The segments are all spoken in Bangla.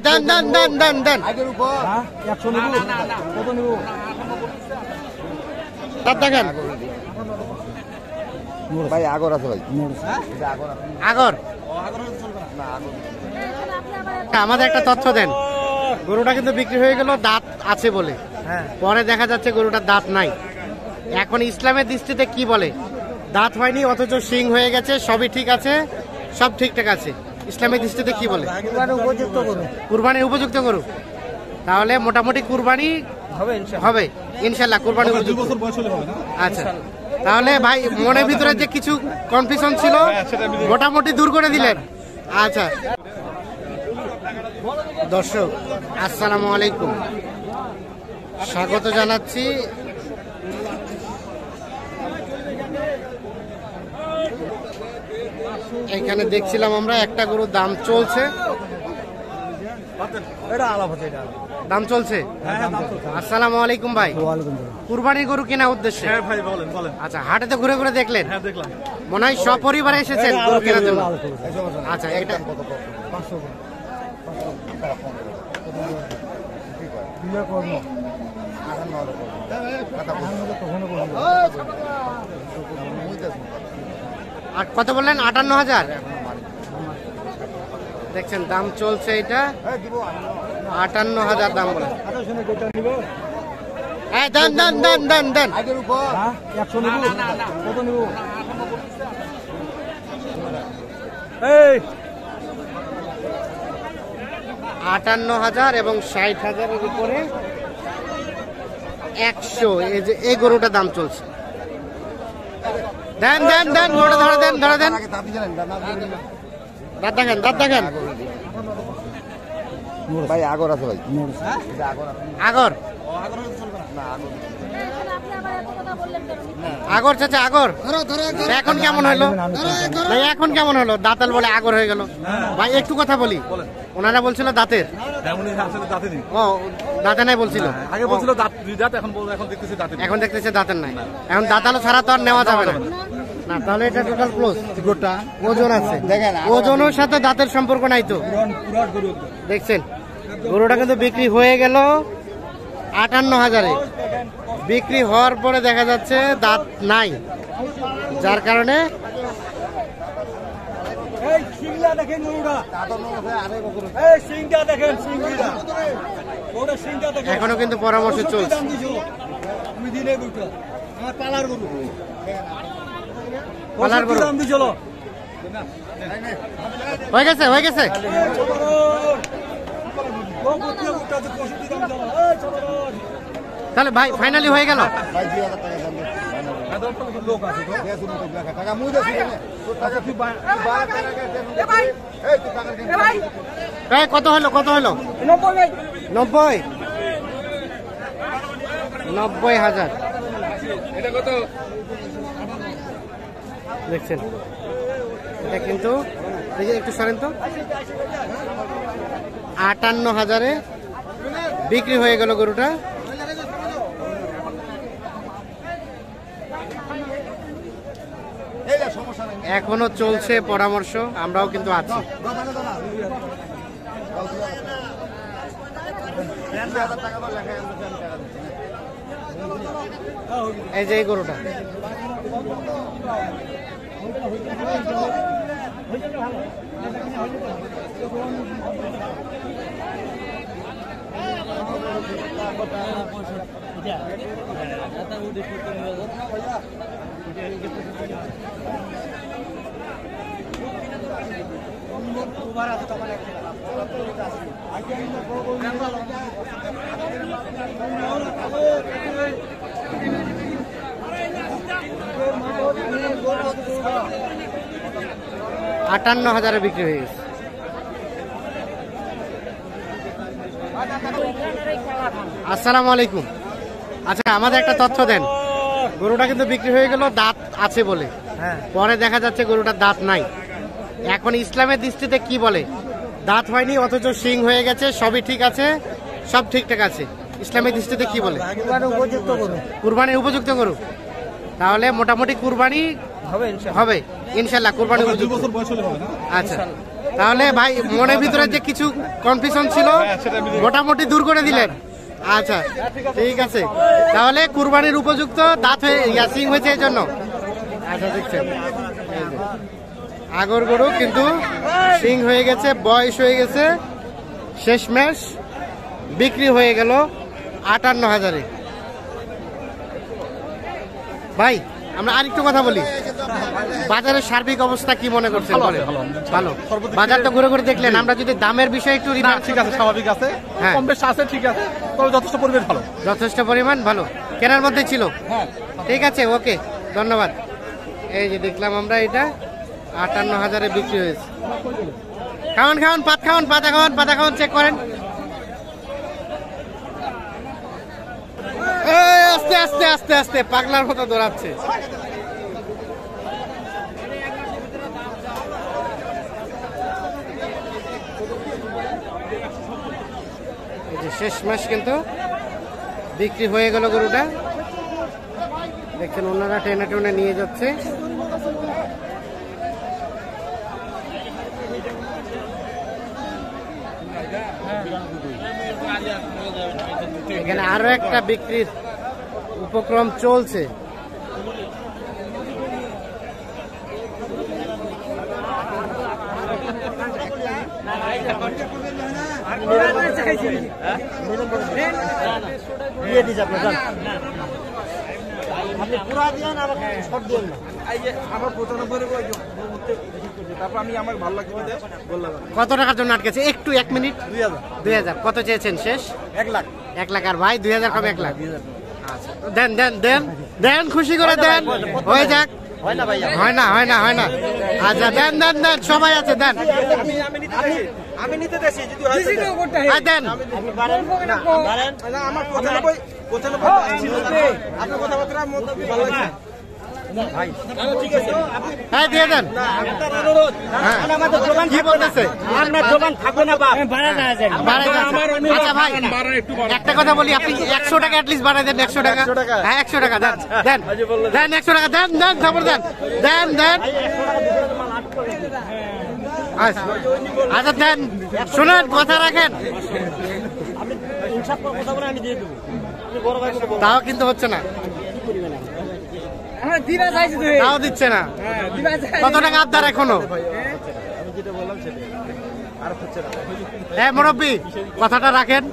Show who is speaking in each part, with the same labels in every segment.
Speaker 1: দেন দেন দেন দেন দেন দেখেন
Speaker 2: ভাই আগর আছে ভাই
Speaker 1: আগর আমাদের একটা তথ্য দেন। গরুটা কিন্তু বিক্রি হয়ে গেল দাঁত আছে বলে, পরে দেখা যাচ্ছে গরুটার দাঁত নাই। এখন ইসলামের দৃষ্টিতে কি বলে? দাঁত হয়নি অথচ শিং হয়ে গেছে, সবই ঠিক আছে, সব ঠিকঠাক আছে। ইসলামের দৃষ্টিতে কি বলে? কুরবানির উপযুক্ত গরু। তাহলে মোটামুটি কুরবানি হবে ইনশাল্লাহ। কুরবানি আচ্ছা, তাহলে ভাই মনের ভিতরে যে কিছু কনফিউশন ছিল মোটামুটি দূর করে দিলেন। আচ্ছা দর্শক আসসালামু আলাইকুম, স্বাগত জানাচ্ছি এখানে। দেখছিলাম আমরা একটা গরুর দাম চলছে, দাম চলছে। আসসালামু আলাইকুম ভাই, কুরবানির গরু কেনা উদ্দেশ্যে?
Speaker 3: ভাই বলেন বলেন।
Speaker 1: আচ্ছা, হাটে তো ঘুরে ঘুরে দেখলেন,
Speaker 3: হ্যাঁ দেখলাম।
Speaker 1: মনে হয় সপরিবারে এসেছেন গরু কেনার জন্য। আচ্ছা, এটা আর কত বললেন? 58,000 দেখছেন দাম চলছে, এটা 58,000 দাম বলে। হ্যাঁ দেন দেন দেন দেন দেন 58,000 এবং 60,000-এর উপরে 100। এই যে এই গরুটার দাম চলছে। দেন দেন দেন গরুটা ধরে দেন, ধরে দেন। দাঁত দেখেন, দাঁত দেখেন।
Speaker 2: ভাই আগর আছে ভাই
Speaker 1: আগর আগর চাচা আগর। এখন কেমন হলো ভাই? এখন কেমন হলো? দাঁতাল বলে আগর হয়ে গেল ভাই। একটু কথা বলি, ওনারা বলছিল দাঁতের। ও দাঁতে নাই বলছিল,
Speaker 3: আগে বলছিল দাঁত দুই দাঁত, এখন দেখতেছি দাঁতের
Speaker 1: নাই। এখন দাঁতালো ছাড়া তো আর নেওয়া যাবে না। না তাহলে এটা টোটাল ক্লোজ। ওজন আছে দেখেন, ওজনের সাথে দাঁতের সম্পর্ক নাই তো। দেখছেন গরুটা কিন্তু বিক্রি হয়ে গেল 58,000-এ। বিক্রি হওয়ার পরে দেখা যাচ্ছে দাঁত নাই, যার কারণে এখনো কিন্তু পরামর্শ চলছে। পালার গরু হয়ে গেছে, হয়ে গেছে। তাহলে ভাই ফাইনালি হয়ে গেল। কত হলো, কত হলো? 90,000 দেখছেন। এটা কিন্তু একটু সরেন তো, 58,000-এ বিক্রি হয়ে গেল গরুটা। এখনো চলছে পরামর্শ, আমরাও কিন্তু আছি। এই যে এই গরুটা $58,000-এ বিক্রি হয়ে গেছে। আসসালামু আলাইকুম। আচ্ছা, আমাদের একটা তথ্য দেন। গরুটা কিন্তু বিক্রি হয়ে গেল দাঁত আছে বলে, পরে দেখা যাচ্ছে গরুটার দাঁত নাই। এখন ইসলামের দৃষ্টিতে কি বলে? দাঁত হয়নি অথচ শিং হয়ে গেছে, সবই ঠিক আছে, সব ঠিকঠাক আছে। ইসলামের দৃষ্টিতে কি বলে? কুরবানির উপযুক্ত গরু। তাহলে মোটামুটি কুরবানি হবে ইনশাল্লাহ কুরবানি
Speaker 3: দুই
Speaker 1: উপযুক্ত।
Speaker 3: বছর বয়স হলে হবে না?
Speaker 1: আচ্ছা, তাহলে ভাই মনের ভিতরে যে কিছু কনফিউশন ছিল
Speaker 3: সেটা
Speaker 1: মোটামুটি দূর করে দিলেন। আচ্ছা ঠিক আছে, তাহলে কুরবানির উপযুক্ত দাঁত হয়ে সিং হয়েছে এই জন্য। আচ্ছা দেখছেন এই যে, আগর গরু কিন্তু সিং হয়ে গেছে, বয়স হয়ে গেছে, শেষমেশ বিক্রি হয়ে গেল 58,000-এ। ভাই আমরা আরেকটু কথা বলি, বাজারের সার্বিক অবস্থা কি মনে করছেন?
Speaker 3: ভালো,
Speaker 1: বলেন।
Speaker 3: ভালো।
Speaker 1: ভালো,
Speaker 3: সর্বদিক
Speaker 1: বাজার তো
Speaker 3: থেকে-
Speaker 1: ঘুরে ঘুরে দেখলেন, আমরা যদি দামের বিষয়ে একটু
Speaker 3: না, ঠিক আছে, স্বাভাবিক আছে,
Speaker 1: হ্যাঁ।
Speaker 3: কম বেশ আছে, ঠিক আছে, তবে যথেষ্ট পরিবেশ ভালো।
Speaker 1: যথেষ্ট পরিমাণ ভালো কেনার মধ্যে ছিল।
Speaker 3: হ্যাঁ,
Speaker 1: ঠিক আছে, ওকে, ধন্যবাদ। এই যে দেখলাম আমরা, এটা 58,000-এ বিক্রি হয়েছে। খাওয়ান খাওয়ান, পাতা খাওয়ান, চেক করেন। এই, আস্তে আস্তে আস্তে আস্তে পাগলার মতো দৌড়াচ্ছে। এই যে শেষ মাস কিন্তু বিক্রি হয়ে গেল গরুটা। দেখছেন ওনারা টেনে টেনে নিয়ে যাচ্ছে। এখানে আরো একটা বিক্রির উপক্রম চলছে। কত টাকার জন্য আটকেছে? একটু 1 মিনিট। 2000 কত চেয়েছেন শেষ?
Speaker 2: 1 লাখ।
Speaker 1: 1 লাখ। আর ভাই 2000 কম 1 লাখ। আচ্ছা, দেন দেন দেন দেন, খুশি করে দেন, হয়ে যাক।
Speaker 2: হয় না ভাইয়া।
Speaker 1: হয় না। আচ্ছা দেন দেন দেন, সবাই আছে, দেন।
Speaker 2: আমি নিতে দেছি যদি হয়
Speaker 1: দেন।
Speaker 2: আমার 95 আপনার কথাবার্তা মধ্যে ভালো লাগছে ভাই। ঠিক আছে,
Speaker 1: হ্যাঁ দিয়ে দেন। হ্যাঁ। কি বলতেছে?
Speaker 2: আপনার দোকান থাকবে না বাপ।
Speaker 1: বাড়ায় যাচ্ছে। আচ্ছা ভাই, একটা কথা বলি, আপনি 100 টাকা অ্যাটলিস্ট বাড়ায় দেন। 100 টাকা। হ্যাঁ 100 টাকা দেন দেন দেন, 100 টাকা দেন দেন, খবর দেন, দেন দেন। আচ্ছা দেন, শুনেন, কথা রাখেন। তাও কিন্তু হচ্ছে না, তাও দিচ্ছে না। কত টাকা আবদার এখনো? হ্যাঁ মুরব্বী, কথাটা রাখেন,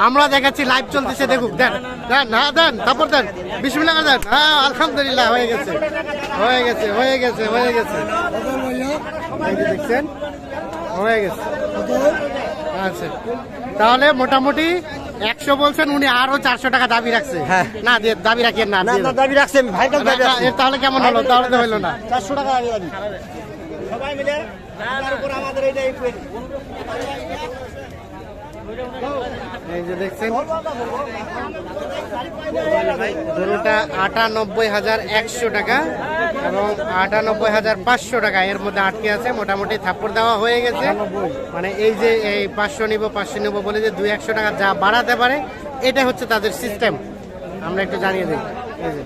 Speaker 1: আমরা দেখাচ্ছি, লাইভ চলতেছে, দেখুক। দেন দেন, হ্যাঁ দেন, তারপর দেন, বিসমিল্লাহ দেন। হ্যাঁ আলহামদুলিল্লাহ, হয়ে গেছে। এই যে দেখছেন, হয়ে গেছে। আচ্ছা, তাহলে মোটামুটি 100 বলছেন, উনি আরো 400 টাকা দাবি রাখছে।
Speaker 2: হ্যাঁ।
Speaker 1: না দাবি রাখেন না, দিয়ে দেন।
Speaker 2: দাবি রাখছেন ভাই,
Speaker 1: তাহলে কেমন হলো? তাহলে তো হইলো না।
Speaker 2: 400 টাকা আগে দাবি সবাই মিলে। তার উপর আমাদের এইটা
Speaker 1: এই যে দেখছেন, গরুটা 98,100 টাকা এবং 98,500 টাকা এর মধ্যে আটকে আছে। মোটামুটি থাপ্পড় দেওয়া হয়ে গেছে, মানে এই যে এই 500 নিব বলে যে 200-100 টাকা যা বাড়াতে পারে, এটা হচ্ছে তাদের সিস্টেম। আমরা একটু জানিয়ে দিই। এই যে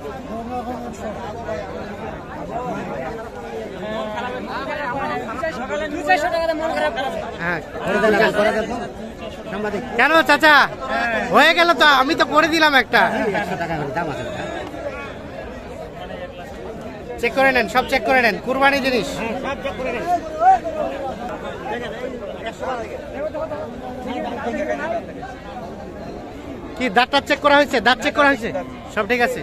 Speaker 1: হ্যাঁ, কেন চাচা, হয়ে গেল তো, আমি তো করে দিলাম একটা। চেক করে নেন, সব চেক করে নেন, কুরবানি জিনিস। কি দাঁতটা চেক করা হয়েছে? দাঁত চেক করা হয়েছে, সব ঠিক আছে।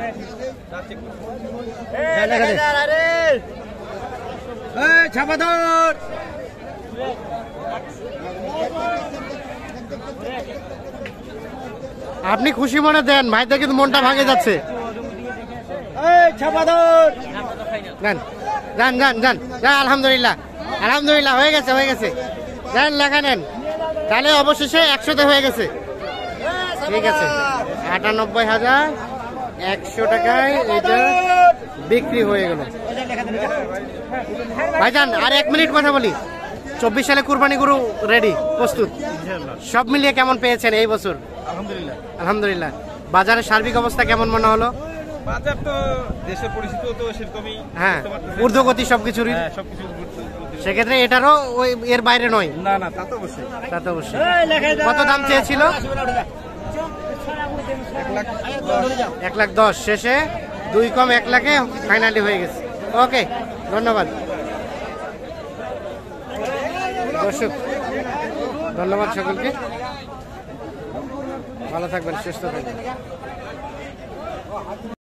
Speaker 2: ছাপাধর
Speaker 1: আপনি খুশি মনে দেন, ভাইদের কিন্তু মনটা ভাঙে যাচ্ছে।
Speaker 2: ছাপাধর
Speaker 1: যান যান যান যান যান, আলহামদুলিল্লাহ হয়ে গেছে। যান, লেখা নেন, তাহলে অবশেষে 100-তে হয়ে গেছে। ঠিক আছে, 98,100 টাকায় এটা বিক্রি হয়ে গেল। ভাইজান আর 1 মিনিট কথা বলি। 24 সালে কুরবানি গরু রেডি, প্রস্তুত, সব মিলিয়ে কেমন পেয়েছেন এই বছর?
Speaker 3: আলহামদুলিল্লাহ।
Speaker 1: আলহামদুলিল্লাহ। বাজারের সার্বিক অবস্থা কেমন মনে হলো?
Speaker 2: বাজার তো দেশের পরিস্থিতি তো সেরকমই।
Speaker 1: হ্যাঁ,
Speaker 2: বুঝতে পারতেছেন।
Speaker 1: ঊর্ধ্বগতি সবকিছুরই।
Speaker 2: হ্যাঁ, সবকিছু
Speaker 1: সেক্ষেত্রে এটারও ওই এর বাইরে নয়।
Speaker 2: না না, তা তো অবশ্যই।
Speaker 1: তা তো অবশ্যই। কত দাম চেয়েছিল? 1,10,000 শেষে 2 কম 1 লাখে ফাইনালি হয়ে গেছে। ওকে, ধন্যবাদ দর্শক, ধন্যবাদ সকলকে। ভালো থাকবেন, সুস্থ থাকবেন।